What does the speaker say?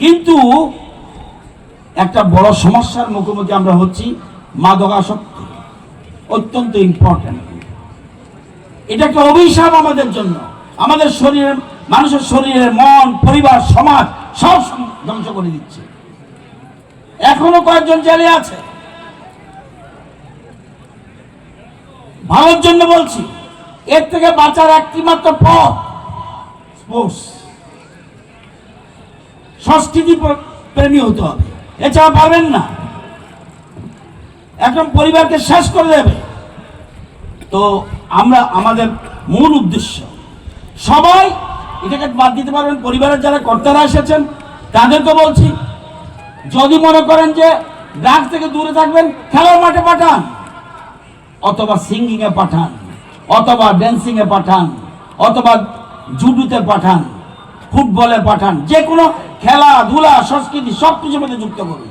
কিন্তু একটা বড় সমস্যার মুখোমুখি আমরা হচ্ছি, মাদকাসক্তি অত্যন্ত ইম্পর্টেন্ট। এটা একটা অভিশাপ আমাদের জন্য, আমাদের শরীরের, মানুষের শরীরের, মন, পরিবার, সমাজ সব ধ্বংস করে দিচ্ছে। এখনো কয়েকজন জেলে আছে। ভালোর জন্য বলছি, এর থেকে বাঁচার একটি মাত্র পথ স্পোর্টস, সংস্কৃতি প্রেমী হতে হবে, এছাড়া পারবেন না। এখন পরিবারকে শেষ করে দেবে। তো আমরা আমাদের মূল উদ্দেশ্য, সবাই এটাকে বাদ দিতে পারবেন। পরিবারের যারা কর্তারা এসেছেন তাদেরকে বলছি, যদি মনে করেন যে ড্রাগস থেকে দূরে থাকবেন, খেলার মাঠে পাঠান, অথবা সিঙ্গিং এ পাঠান, অথবা ড্যান্সিং এ পাঠান, অথবা জুডোতে পাঠান, ফুটবলে পাঠান, যে কোনো খেলাধুলা, সংস্কৃতি সবকিছুর মধ্যে যুক্ত করুন।